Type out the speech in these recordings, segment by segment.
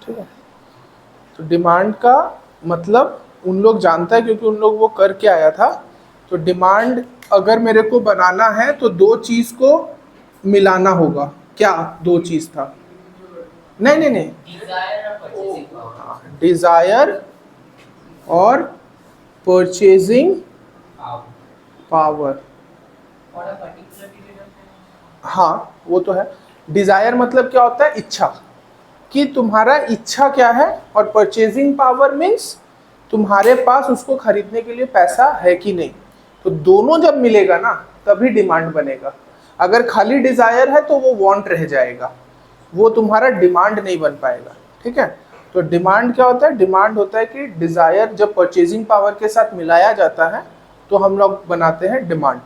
ठीक है। तो डिमांड का मतलब उन लोग जानता है क्योंकि उन लोग वो करके आया था। तो डिमांड अगर मेरे को बनाना है तो दो चीज को मिलाना होगा। क्या दो चीज था? नहीं नहीं नहीं, डिजायर और परचेजिंग पावर। हाँ वो तो है। डिजायर मतलब क्या होता है? इच्छा, कि तुम्हारा इच्छा क्या है, और परचेजिंग पावर मीन्स तुम्हारे पास उसको खरीदने के लिए पैसा है कि नहीं। तो दोनों जब मिलेगा ना तभी डिमांड बनेगा। अगर खाली डिजायर है तो वो वांट रह जाएगा, वो तुम्हारा डिमांड नहीं बन पाएगा। ठीक है। तो डिमांड क्या होता है? डिमांड होता है कि डिजायर जब परचेजिंग पावर के साथ मिलाया जाता है तो हम लोग बनाते हैं डिमांड।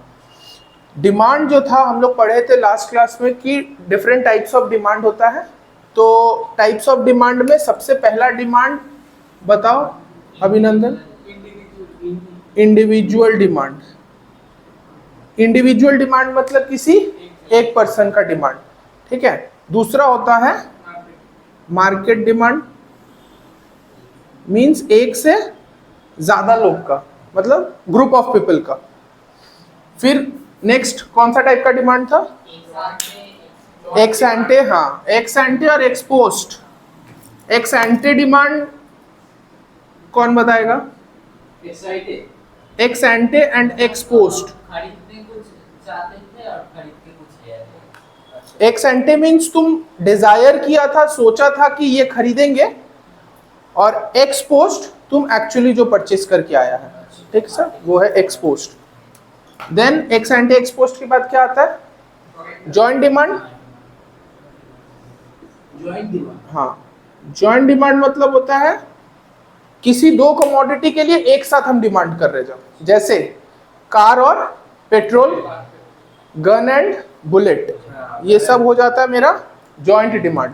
डिमांड जो था हम लोग पढ़े थे लास्ट क्लास में कि डिफरेंट टाइप्स ऑफ डिमांड होता है। तो टाइप्स ऑफ डिमांड में सबसे पहला डिमांड बताओ अभिनंदन। Individual demand. इंडिविजुअल डिमांड मतलब किसी एक पर्सन का डिमांड। ठीक है। दूसरा होता है मार्केट डिमांड, मींस एक से ज्यादा लोग का, मतलब ग्रुप ऑफ पीपल का। फिर नेक्स्ट कौन सा टाइप का डिमांड था? Ex ante. हाँ, एक्स एंटे और ex post. Ex ante demand कौन बताएगा? Ex ante and ex post. Ex ante means तुम डिजायर किया था, सोचा था कि ये खरीदेंगे, और एक्स पोस्ट तुम एक्चुअली जो परचेस करके आया है। ठीक सर, वो है ex post. Then ex ante ex post के बाद क्या आता है? Joint demand. हाँ, जॉइंट डिमांड मतलब होता है किसी दो कमोडिटी के लिए एक साथ हम डिमांड कर रहे हैं, जैसे कार और पेट्रोल, गन एंड बुलेट, ये सब हो जाता है मेरा जॉइंट डिमांड।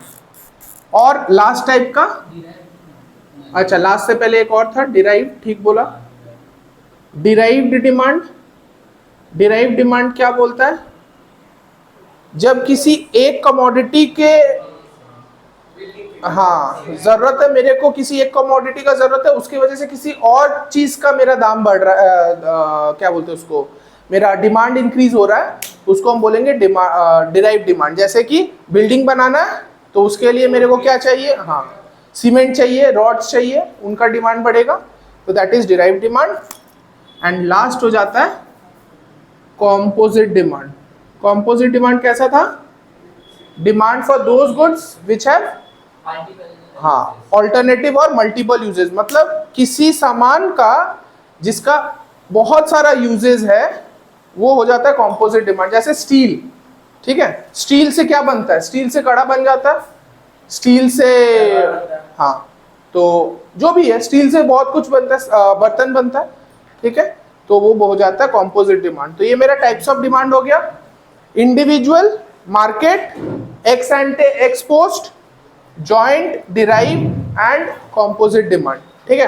और लास्ट टाइप का, अच्छा लास्ट से पहले एक और था डिराइव, ठीक बोला, डिराइव्ड डिमांड। डिराइव्ड डिमांड क्या बोलता है? जब किसी एक कमोडिटी के, हाँ जरूरत है मेरे को, किसी एक कमोडिटी का जरूरत है, उसकी वजह से किसी और चीज का मेरा दाम बढ़ रहा है, क्या बोलते हैं उसको, मेरा डिमांड इंक्रीज हो रहा है, उसको हम बोलेंगे डिराइव डिमांड। जैसे कि बिल्डिंग बनाना है तो उसके लिए मेरे को क्या चाहिए? हाँ, सीमेंट चाहिए, रॉड्स चाहिए, उनका डिमांड बढ़ेगा, तो that is derive demand. And last हो जाता है कॉम्पोजिट डिमांड। कॉम्पोजिट डिमांड कैसा था? Demand for those goods which have, हाँ, ऑल्टरनेटिव और मल्टीपल यूजेस, मतलब किसी सामान का जिसका बहुत सारा यूजेस है, वो हो जाता है कॉम्पोजिट डिमांड। जैसे स्टील, ठीक है, स्टील से क्या बनता है? स्टील से कड़ा बन जाता है, स्टील से, हाँ, तो जो भी है स्टील से बहुत कुछ बनता है, बर्तन बनता है। ठीक है, तो वो हो जाता है कॉम्पोजिट डिमांड। तो ये मेरा टाइप्स ऑफ डिमांड हो गया: individual, market, x ante ex post, joint, derive and composite demand. ठीक है,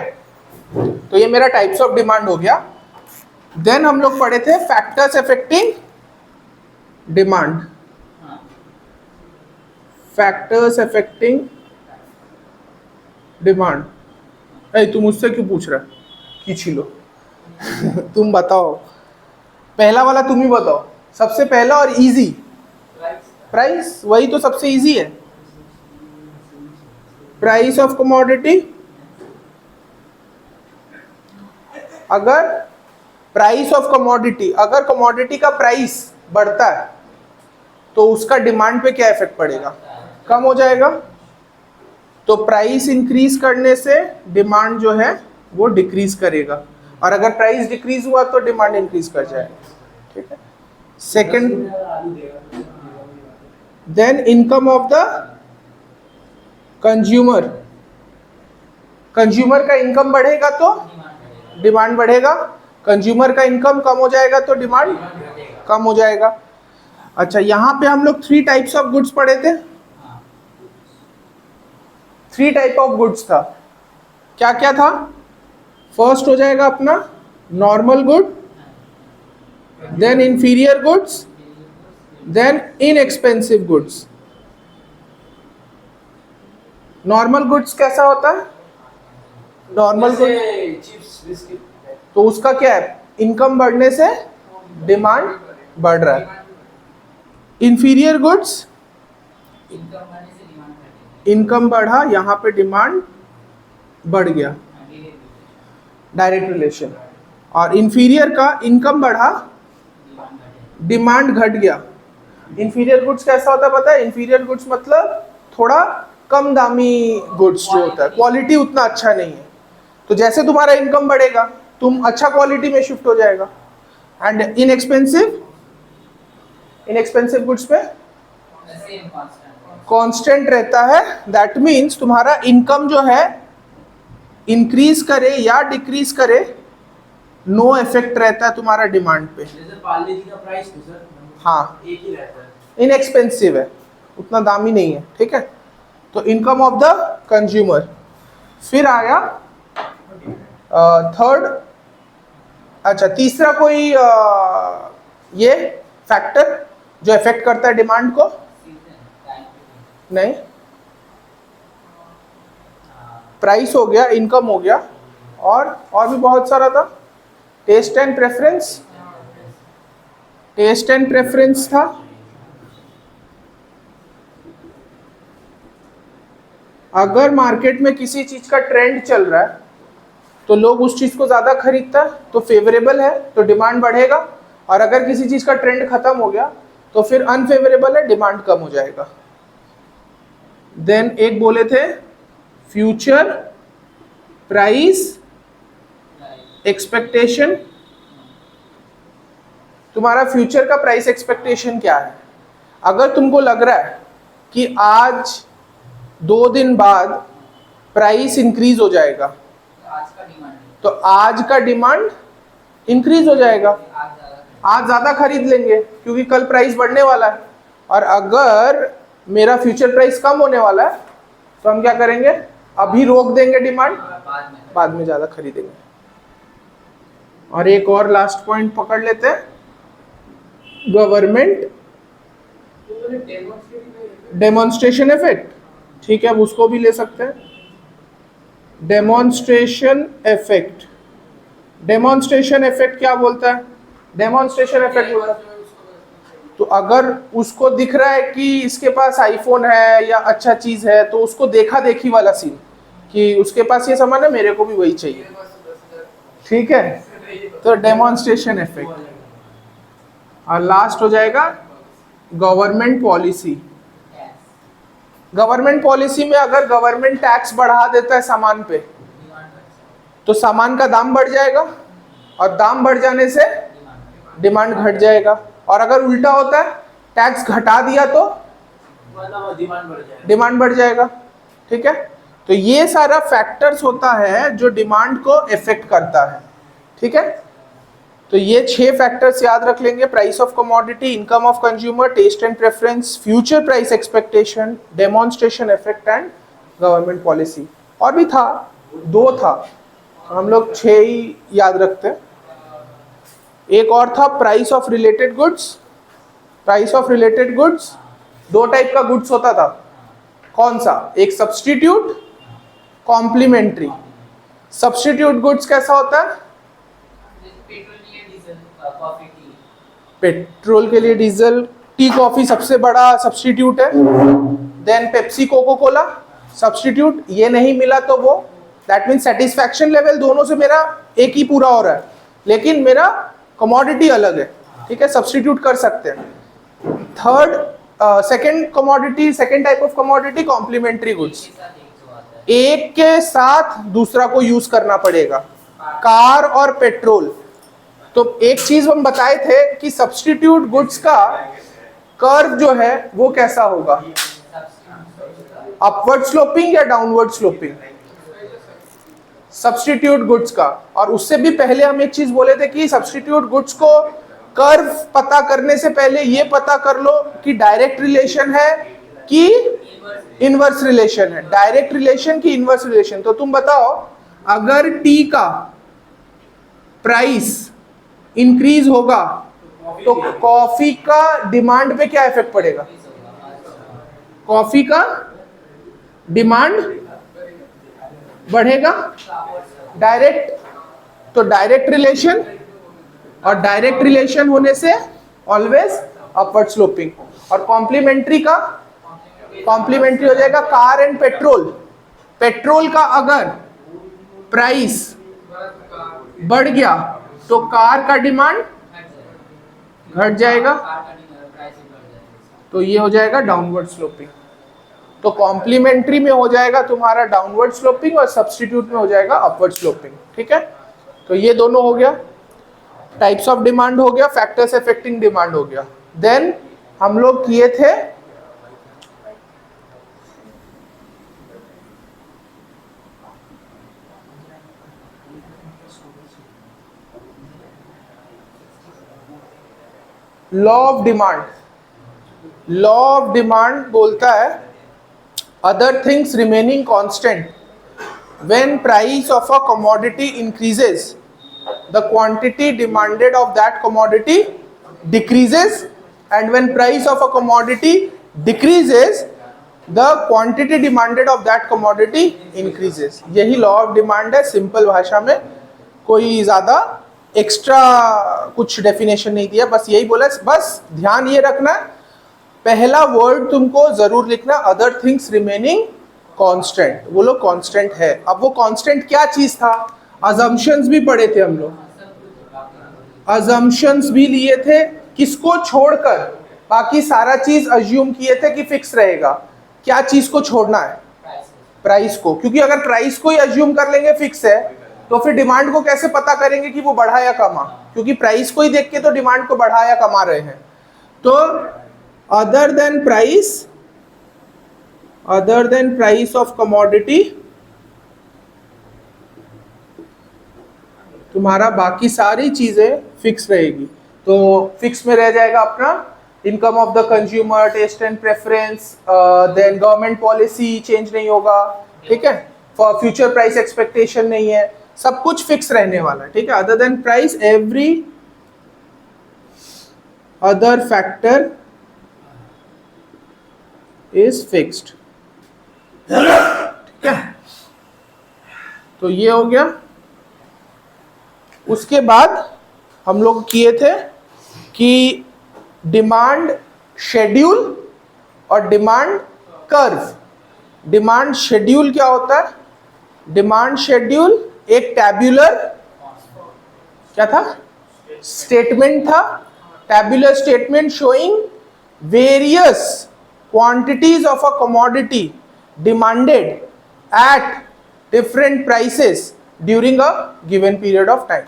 तो ये मेरा टाइप्स ऑफ डिमांड हो गया। देन हम लोग पढ़े थे factors affecting demand. Factors affecting demand. ए तुम मुझसे क्यों पूछ रहा है? खींच लो। तुम बताओ, पहला वाला तुम ही बताओ, सबसे पहला और इजी। प्राइस, वही तो सबसे इजी है। Price of commodity. अगर प्राइस ऑफ कमोडिटी, अगर कमोडिटी का प्राइस बढ़ता है तो उसका डिमांड पे क्या इफेक्ट पड़ेगा? कम हो जाएगा। तो प्राइस इंक्रीज करने से डिमांड जो है वो डिक्रीज करेगा, और अगर प्राइस डिक्रीज हुआ तो डिमांड इंक्रीज कर जाएगा। ठीक है। Second, then income of the consumer. Consumer का इनकम बढ़ेगा तो डिमांड बढ़ेगा, कंज्यूमर का इनकम कम हो जाएगा तो डिमांड कम हो जाएगा। अच्छा, यहां पे हम लोग 3 टाइप्स ऑफ गुड्स पढ़े थे। 3 टाइप ऑफ गुड्स था। क्या क्या था? फर्स्ट हो जाएगा अपना normal good, then inferior goods, then inexpensive goods. Normal goods कैसा होता है? Normal goods chips biscuit. तो उसका क्या है, इनकम बढ़ने से डिमांड बढ़ रहा है। इंफीरियर गुड्स इनकम बढ़ने से डिमांड घटेगी। इनकम बढ़ा, यहाँ पे डिमांड बढ़ गया, डायरेक्ट रिलेशन। और इंफीरियर का इनकम बढ़ा, डिमांड घटेगी। डिमांड घट गया। इंफीरियर गुड्स कैसा होता है पता है? इंफीरियर गुड्स मतलब थोड़ा कम दामी गुड्स जो होता है, क्वालिटी उतना अच्छा नहीं है। तो जैसे तुम्हारा इनकम बढ़ेगा तुम अच्छा क्वालिटी में शिफ्ट हो जाएगा। एंड इनएक्सपेंसिव गुड्स पे सेम कांस्टेंट। कांस्टेंट रहता है। दैट मीन्स तुम्हारा इनकम जो है इंक्रीज करे या डिक्रीज करे, नो इफेक्ट रहता है तुम्हारा डिमांड पे। जैसे पार्ले जी का प्राइस तो सर हाँ, एक ही रहता है। इनएक्सपेंसिव है, उतना दामी नहीं है, ठीक है। तो इनकम ऑफ द कंज्यूमर। फिर आया थर्ड, अच्छा तीसरा कोई ये फैक्टर जो इफेक्ट करता है डिमांड को? नहीं, प्राइस हो गया, इनकम हो गया, और भी बहुत सारा था। Taste and preference, taste and preference था। अगर मार्केट में किसी चीज का ट्रेंड चल रहा है तो लोग उस चीज को ज्यादा खरीदता है, तो फेवरेबल है तो डिमांड बढ़ेगा। और अगर किसी चीज का ट्रेंड खत्म हो गया तो फिर अनफेवरेबल है, डिमांड कम हो जाएगा। देन एक बोले थे फ्यूचर प्राइस एक्सपेक्टेशन। तुम्हारा फ्यूचर का प्राइस एक्सपेक्टेशन क्या है? अगर तुमको लग रहा है कि आज 2 दिन बाद प्राइस इंक्रीज हो जाएगा, आज का डिमांड तो आज का डिमांड इंक्रीज हो जाएगा, आज ज्यादा खरीद लेंगे क्योंकि कल प्राइस बढ़ने वाला है। और अगर मेरा फ्यूचर प्राइस कम होने वाला है तो हम क्या करेंगे, अभी रोक देंगे डिमांड, बाद में ज्यादा खरीदेंगे। और एक और लास्ट पॉइंट पकड़ लेते हैं, गवर्नमेंट डेमोन्स्ट्रेशन इफेक्ट, ठीक है, अब उसको भी ले सकते हैं। डेमोन्स्ट्रेशन इफेक्ट, डेमोन्स्ट्रेशन इफेक्ट क्या बोलता है? डेमोन्स्ट्रेशन इफेक्ट बोलता है तो अगर उसको दिख रहा है कि इसके पास आईफोन है या अच्छा चीज है, तो उसको देखा देखी वाला सीन कि उसके पास ये सामान है, मेरे को भी वही चाहिए, ठीक है, तो डेमोन्स्ट्रेशन इफेक्ट। और लास्ट हो जाएगा गवर्नमेंट पॉलिसी। गवर्नमेंट पॉलिसी में अगर गवर्नमेंट टैक्स बढ़ा देता है सामान पे तो सामान का दाम बढ़ जाएगा, और दाम बढ़ जाने से डिमांड घट जाएगा। और अगर उल्टा होता है, टैक्स घटा दिया तो डिमांड बढ़ जाएगा, ठीक है। तो ये सारा फैक्टर्स होता है जो डिमांड को इफेक्ट करता है, ठीक है। तो ये 6 फैक्टर्स याद रख लेंगे, price of commodity, income of consumer, taste and preference, future price expectation, demonstration effect and government policy. और भी था, 2 था, हम लोग 6 ही याद रखते हैं। एक और था price of related goods. Price of related goods 2 type का गुड्स होता था, कौन सा? एक सब्स्टिट्यूट, कॉम्प्लीमेंट्री। सब्स्टिट्यूट गुड्स कैसा होता है? पेट्रोल के लिए डीजल, टी कॉफी सबसे बड़ा सब्स्टिट्यूट है। Then Pepsi, Coca Cola substitute. ये नहीं मिला तो वो, दैट मीन्स सेटिस्फैक्शन लेवल दोनों से मेरा एक ही पूरा हो रहा है, लेकिन मेरा कमोडिटी अलग है, ठीक है, सब्स्टिट्यूट कर सकते हैं। Third, second commodity, second type of commodity complementary goods. एक के साथ दूसरा को यूज करना पड़ेगा, कार और पेट्रोल। तो एक चीज हम बताए थे कि सब्स्टिट्यूट गुड्स का कर्व जो है वो कैसा होगा, अपवर्ड स्लोपिंग या डाउनवर्ड स्लोपिंग, सब्स्टिट्यूट गुड्स का। और उससे भी पहले हम एक चीज बोले थे कि सब्स्टिट्यूट गुड्स को कर्व पता करने से पहले ये पता कर लो कि डायरेक्ट रिलेशन है कि इनवर्स रिलेशन है, डायरेक्ट रिलेशन की इनवर्स रिलेशन। तो तुम बताओ, अगर टी का प्राइस इंक्रीज होगा तो कॉफी का डिमांड पे क्या इफेक्ट पड़ेगा? कॉफी का डिमांड बढ़ेगा डायरेक्ट, तो डायरेक्ट रिलेशन, और डायरेक्ट रिलेशन होने से ऑलवेज अपवर्ड स्लोपिंग। और कॉम्प्लीमेंट्री का, कॉम्प्लीमेंट्री हो जाएगा कार एंड पेट्रोल। पेट्रोल का अगर प्राइस बढ़ गया तो कार का डिमांड घट जाएगा, तो ये हो जाएगा डाउनवर्ड स्लोपिंग। तो कॉम्प्लीमेंट्री में हो जाएगा तुम्हारा डाउनवर्ड स्लोपिंग और सब्स्टिट्यूट में हो जाएगा अपवर्ड स्लोपिंग। ठीक है, तो ये दोनों हो गया, टाइप्स ऑफ डिमांड हो गया, फैक्टर्स अफेक्टिंग डिमांड हो गया। देन हम लोग किए थे law of demand. Law of demand बोलता है other things remaining constant, when price of a commodity increases the quantity demanded of that commodity decreases, and when price of a commodity decreases the quantity demanded of that commodity increases। यही law of demand है simple भाषा में, कोई ज्यादा extra कुछ definition नहीं दिया, बस यही बोला। बस ध्यान ये रखना, पहला वर्ड तुमको जरूर लिखना अदर थिंग्स रिमेनिंग कांस्टेंट। वो लोग कांस्टेंट है। अब वो कांस्टेंट क्या चीज था, अजम्पशंस भी पढ़े थे हम लोग, अजम्पशंस भी लिए थे, किसको छोड़कर, बाकी सारा चीज अज्यूम किए थे कि फिक्स रहेगा। क्या चीज को छोड़ना है, प्राइस को, क्योंकि अगर प्राइस को ही अज्यूम कर लेंगे फिक्स है तो फिर डिमांड को कैसे पता करेंगे कि वो बढ़ा या कमा, क्योंकि प्राइस को ही देख के तो डिमांड को बढ़ा या कमा रहे हैं। तो other than price of commodity, तुम्हारा बाकी सारी चीजें फिक्स रहेगी। तो फिक्स में रह जाएगा अपना income of the consumer, taste and preference, then government policy change नहीं होगा, ठीक है, फॉर फ्यूचर प्राइस एक्सपेक्टेशन नहीं है, सब कुछ फिक्स रहने वाला है। ठीक है, other than price every other factor is fixed. ठीक है, तो ये हो गया। उसके बाद हम लोग किए थे कि डिमांड शेड्यूल और डिमांड कर्व। डिमांड शेड्यूल क्या होता है, डिमांड शेड्यूल एक टैब्यूलर क्या था, स्टेटमेंट था, tabular statement showing various quantities of a commodity demanded at different prices during a given period of time।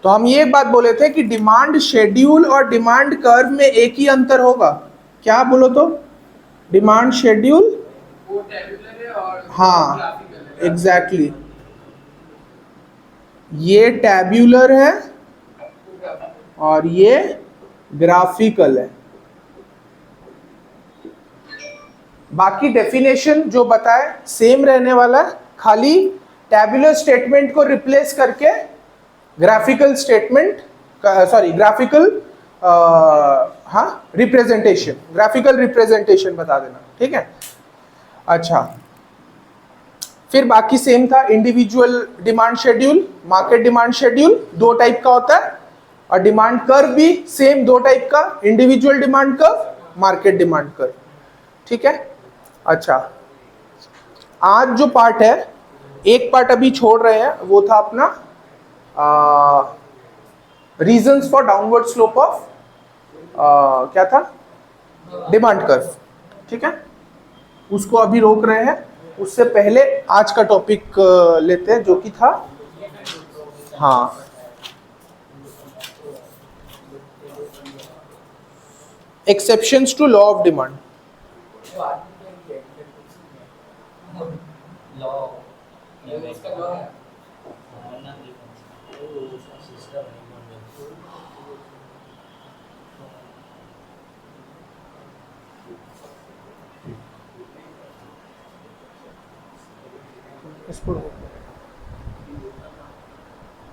तो हम ये बात बोले थे कि डिमांड शेड्यूल और डिमांड कर्व में एक ही अंतर होगा। क्या बोलो तो, डिमांड शेड्यूल वो टैब्यूलर है और हाँ ग्राफिकल है। एग्जैक्टली, ये टैब्यूलर है और ये ग्राफिकल है। बाकी डेफिनेशन जो बताए सेम रहने वाला है, खाली टैब्यूलर स्टेटमेंट को रिप्लेस करके ग्राफिकल स्टेटमेंट, सॉरी ग्राफिकल हाँ रिप्रेजेंटेशन, ग्राफिकल रिप्रेजेंटेशन बता देना। ठीक है, अच्छा, फिर बाकी सेम था। Individual demand schedule, market demand schedule, दो टाइप का होता है, और डिमांड कर्व भी सेम दो टाइप का, individual demand curve, market demand curve. ठीक है, अच्छा, आज जो पार्ट है, एक पार्ट अभी छोड़ रहे हैं, वो था अपना reasons for downward slope of क्या था, डिमांड कर्व। ठीक है, उसको अभी रोक रहे हैं। उससे पहले आज का टॉपिक लेते हैं जो कि था, हाँ, exceptions to law of demand. इसको